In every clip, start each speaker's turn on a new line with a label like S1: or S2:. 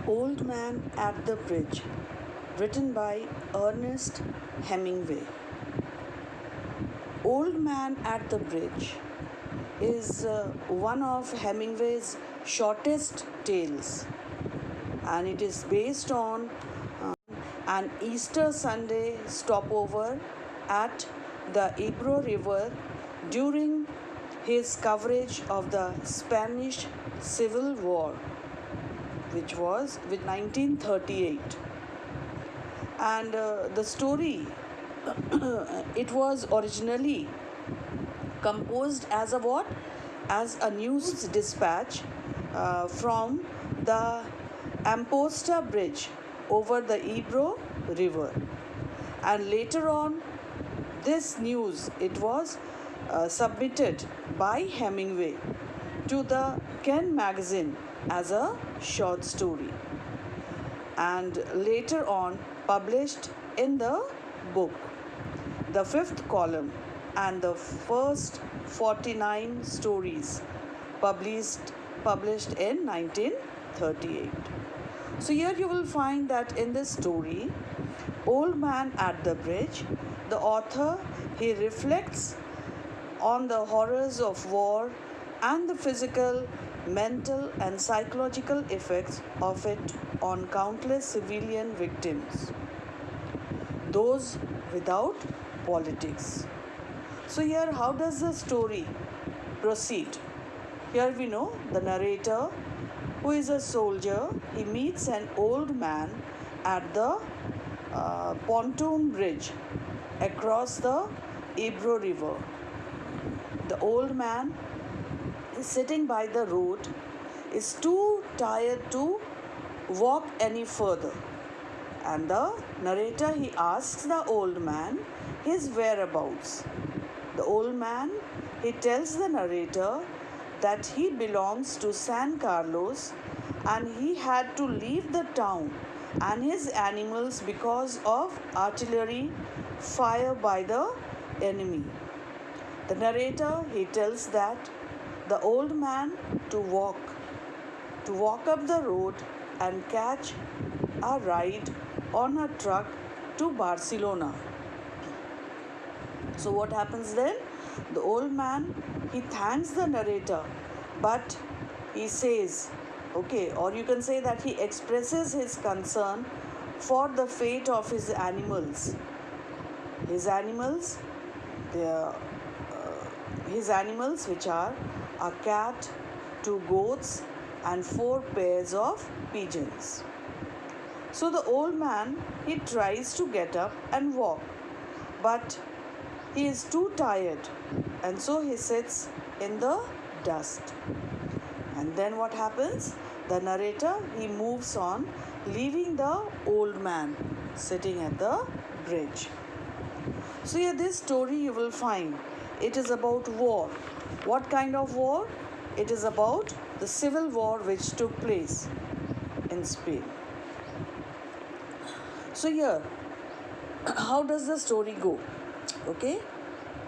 S1: Old Man at the Bridge, written by Ernest Hemingway. Old Man at the Bridge is one of Hemingway's shortest tales, and it is based on an Easter Sunday stopover at the Ebro River during his coverage of the Spanish Civil War, which was with 1938. And the story, it was originally composed as a what? As a news dispatch from the Amposta Bridge over the Ebro River. And later on, this news, it was submitted by Hemingway to the Ken magazine as a short story, and later on published in the book, the fifth column, and the first 49 stories published in 1938. So here you will find that in this story, Old Man at the Bridge, the author, he reflects on the horrors of war and the physical, mental and psychological effects of it on countless civilian victims, those without politics. So here how does the story proceed? Here we know the narrator, who is a soldier, he meets an old man at the pontoon bridge across the Ebro River. The old man is sitting by the road, is too tired to walk any further. And the narrator, he asks the old man his whereabouts. The old man, he tells the narrator that he belongs to San Carlos and he had to leave the town and his animals because of artillery fire by the enemy. The narrator, he tells that the old man to walk up the road and catch a ride on a truck to Barcelona. So what happens then? The old man, he thanks the narrator, but he says, okay, or you can say that he expresses his concern for the fate of his animals. His animals, his animals, which are a cat, 2 goats, and 4 pairs of pigeons. So the old man, he tries to get up and walk, but he is too tired, and so he sits in the dust. And then what happens? The narrator, he moves on, leaving the old man sitting at the bridge. So here this story you will find, it is about war. What kind of war? It is about the civil war which took place in Spain. So here, how does the story go? Okay,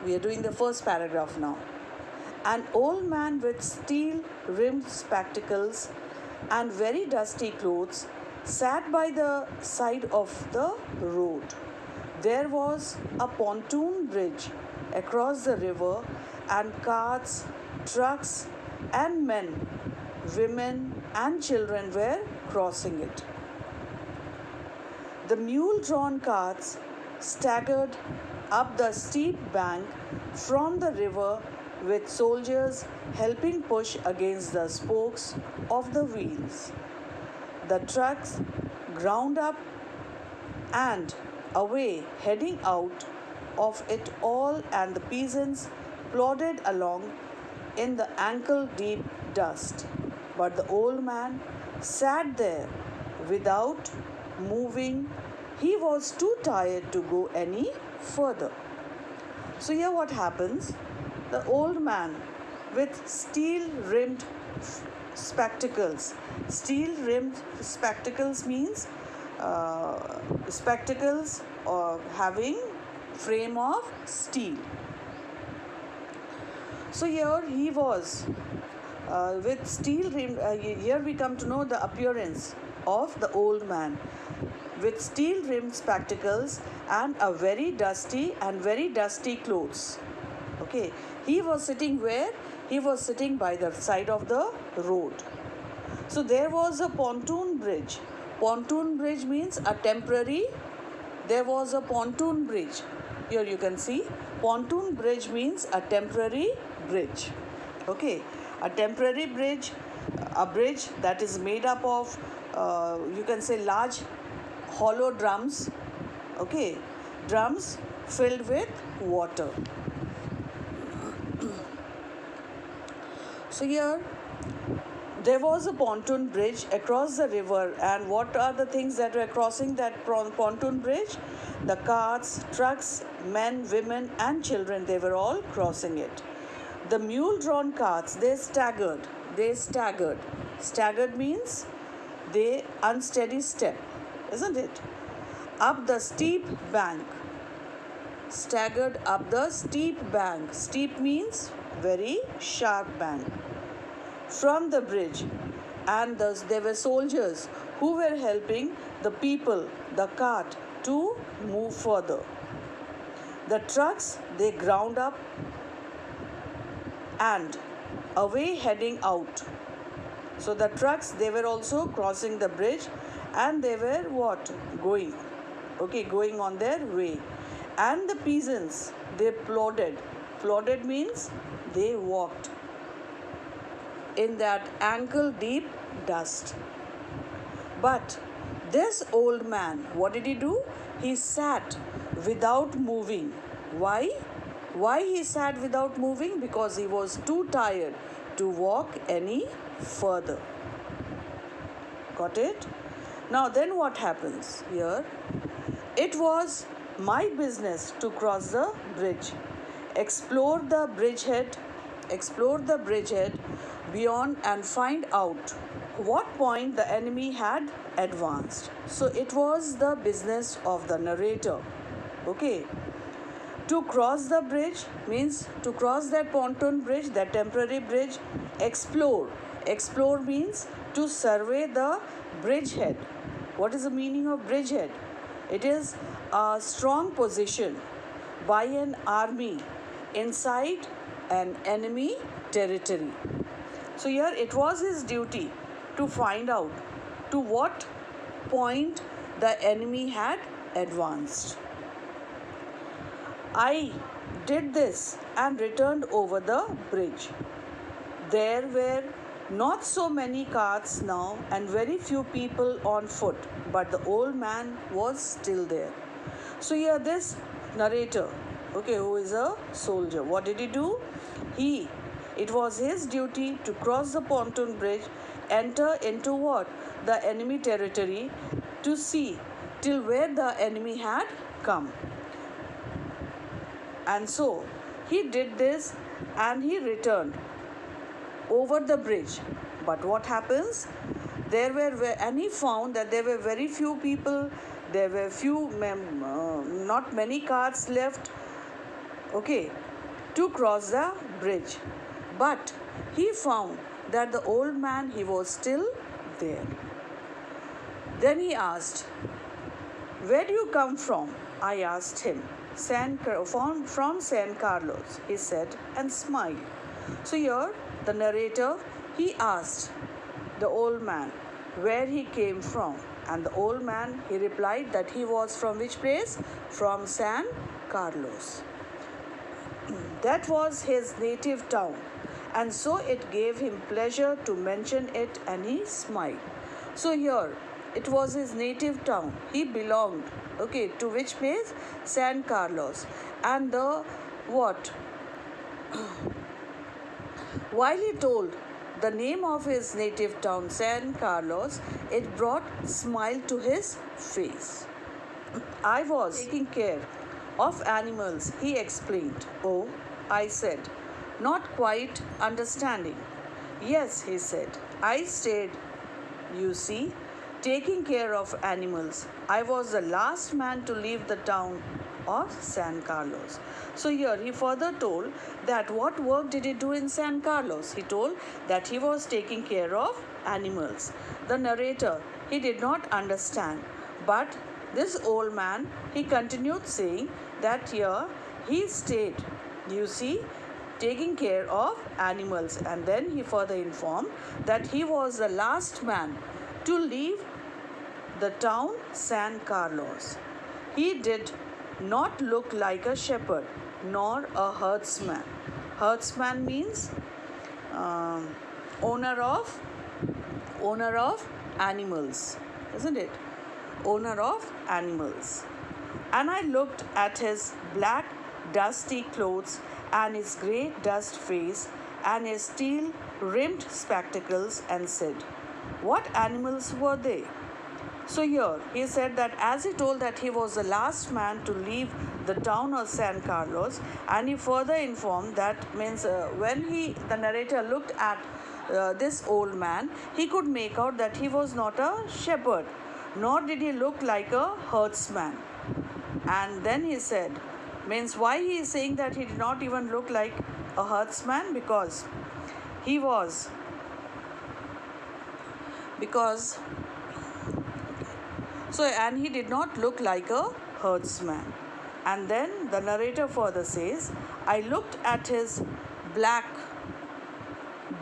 S1: we are doing the first paragraph now. An old man with steel-rimmed spectacles and very dusty clothes sat by the side of the road. There was a pontoon bridge across the river, and carts, trucks, and men, women, and children were crossing it. The mule-drawn carts staggered up the steep bank from the river with soldiers helping push against the spokes of the wheels. The trucks ground up and away, heading out of it all, and the peasants plodded along in the ankle-deep dust. But the old man sat there without moving. He was too tired to go any further. So here what happens? The old man with steel-rimmed spectacles. Steel-rimmed spectacles means spectacles having frame of steel. So here he was with steel rimmed. Here we come to know the appearance of the old man with steel-rimmed spectacles and a very dusty clothes. Okay, he was sitting where? He was sitting by the side of the road. So there was a pontoon bridge. Pontoon bridge means a temporary. There was a pontoon bridge. Here you can see. Pontoon bridge means a temporary bridge. Okay, a temporary bridge, a bridge that is made up of, you can say, large hollow drums. Okay, drums filled with water. So here there was a pontoon bridge across the river, and what are the things that were crossing that pontoon bridge? The carts, trucks, men, women and children, they were all crossing it. The mule-drawn carts, they staggered. Staggered means they unsteady step, isn't it? Up the steep bank. Staggered up the steep bank. Steep means very sharp bank. From the bridge, and thus there were soldiers who were helping the people, the cart, to move further. The trucks, they ground up and away heading out. So the trucks, they were also crossing the bridge, and they were what? Going. Okay, going on their way. And the peasants, they plodded. Plodded means they walked in that ankle deep dust. But this old man, what did he do? He sat without moving. Why? Why he sat without moving? Because he was too tired to walk any further. Got it? Now then what happens here? It was my business to cross the bridge, explore the bridgehead beyond and find out what point the enemy had advanced. So it was the business of the narrator. Okay. To cross the bridge means to cross that pontoon bridge, that temporary bridge, explore. Explore means to survey the bridgehead. What is the meaning of bridgehead? It is a strong position by an army inside an enemy territory. So here it was his duty to find out to what point the enemy had advanced. I did this and returned over the bridge. There were not so many carts now and very few people on foot, but the old man was still there. So here this narrator, okay, who is a soldier, what did he do? It was his duty to cross the pontoon bridge, enter into what? The enemy territory, to see till where the enemy had come. And so he did this and he returned over the bridge. But what happens? And he found that there were very few people, there were not many carts left, okay, to cross the bridge. But he found that the old man, he was still there. Then he asked, "Where do you come from?" I asked him. From San Carlos, he said, and smiled. So here the narrator, he asked the old man where he came from, and the old man, he replied that he was from which place? From San Carlos. That was his native town, and so it gave him pleasure to mention it, and he smiled. So here it was his native town. He belonged, okay, to which place? San Carlos. And the what? While he told the name of his native town, San Carlos, it brought smile to his face. I was taking care of animals, he explained. Oh, I said, not quite understanding. Yes, he said, I stayed, you see, taking care of animals. I was the last man to leave the town of San Carlos. So here he further told that what work did he do in San Carlos? He told that he was taking care of animals. The narrator, he did not understand, but this old man, he continued saying that here he stayed, you see, taking care of animals. And then he further informed that he was the last man to leave the town San Carlos. He did not look like a shepherd nor a herdsman. Herdsman means owner of animals, isn't it? Owner of animals. And I looked at his black dusty clothes and his grey dust face and his steel rimmed spectacles and said, what animals were they? So here he said that as he told that he was the last man to leave the town of San Carlos, and he further informed that means when the narrator looked at this old man, he could make out that he was not a shepherd, nor did he look like a herdsman. And then he said, means why he is saying that he did not even look like a herdsman? Because he was, and he did not look like a herdsman. And then the narrator further says, I looked at his black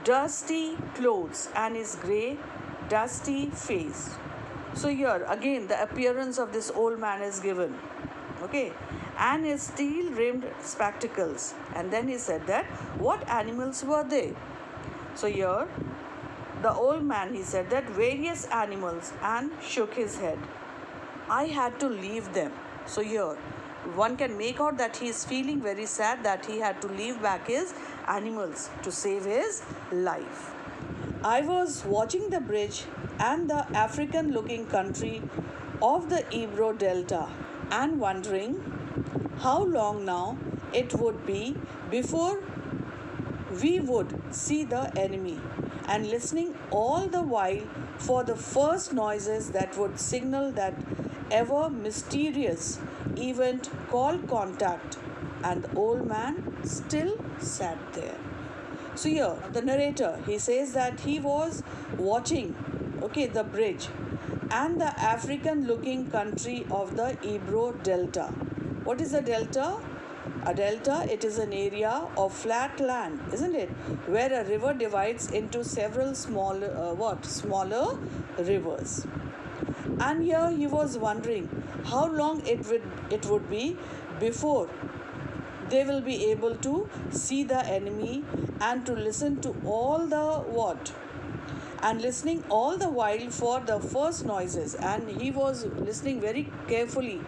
S1: dusty clothes and his grey dusty face. So here again the appearance of this old man is given, okay, and his steel rimmed spectacles. And then he said that what animals were they? So here the old man, he said that various animals, and shook his head. I had to leave them. So here one can make out that he is feeling very sad that he had to leave back his animals to save his life. I was watching the bridge and the African looking country of the Ebro Delta and wondering how long now it would be before we would see the enemy, and listening all the while for the first noises that would signal that ever mysterious event called contact. And the old man still sat there. So here the narrator, he says that he was watching, okay, the bridge and the African looking country of the Ebro Delta. What is a delta? A delta, it is an area of flat land, isn't it, where a river divides into several smaller rivers. And here he was wondering how long it would be before they will be able to see the enemy and to listen to all the and listening all the while for the first noises. And he was listening very carefully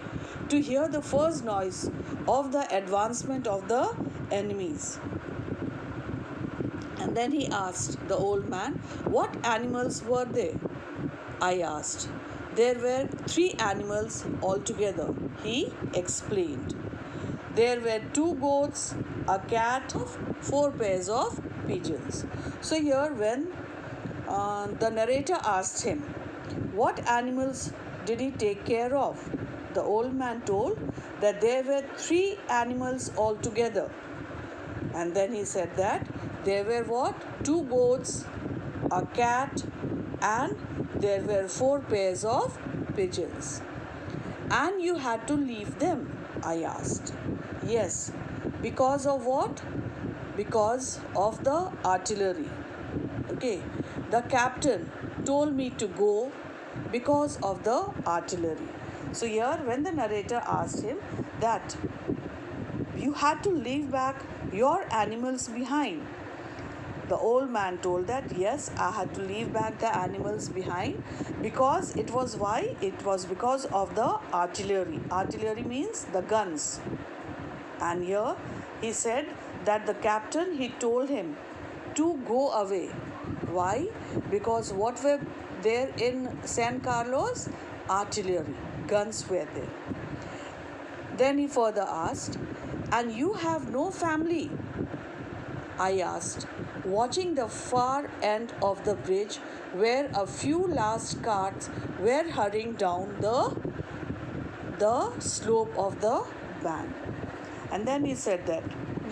S1: to hear the first noise of the advancement of the enemies. And then he asked the old man, what animals were they? I asked. There were 3 animals altogether, he explained. There were 2 goats, a cat, 4 pairs of pigeons. So here when the narrator asked him, what animals did he take care of? The old man told that there were 3 animals altogether. And then he said that there were what? 2 goats, a cat, and there were 4 pairs of pigeons. And you had to leave them, I asked. Yes. Because of what? Because of the artillery. Okay. The captain told me to go because of the artillery. So here when the narrator asked him that you had to leave back your animals behind, the old man told that yes, I had to leave back the animals behind because it was why? It was because of the artillery. Artillery means the guns. And here he said that the captain, he told him to go away. Why? Because what were there in San Carlos? Artillery. Guns were there. Then he further asked, and you have no family? I asked, watching the far end of the bridge where a few last carts were hurrying down the slope of the band. And then he said that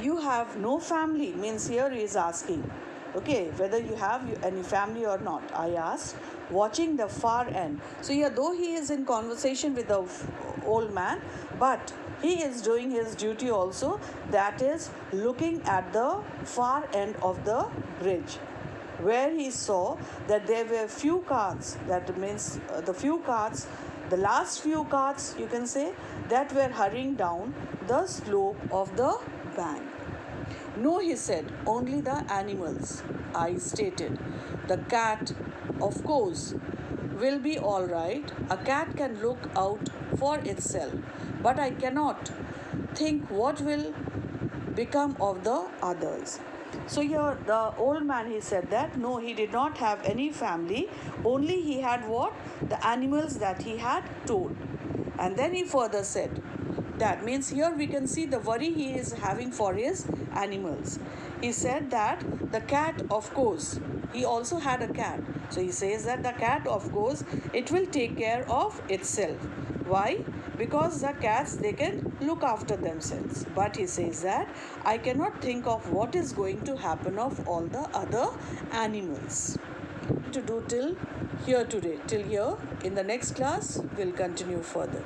S1: you have no family, means here he is asking, okay, whether you have any family or not. I asked, watching the far end. So here, though he is in conversation with the old man, but he is doing his duty also, that is looking at the far end of the bridge, where he saw that there were few carts, that means the last few carts, you can say, that were hurrying down the slope of the bank. No, he said, only the animals. I stated. The cat, of course, will be all right. A cat can look out for itself, but I cannot think what will become of the others. So here the old man, he said that no, he did not have any family, only he had what? The animals that he had told. And then he further said, that means here we can see the worry he is having for his animals. He said that the cat, of course, he also had a cat. So he says that the cat, of course, it will take care of itself. Why? Because the cats, they can look after themselves. But he says that I cannot think of what is going to happen of all the other animals. To do till here today. Till here. In the next class, we'll continue further.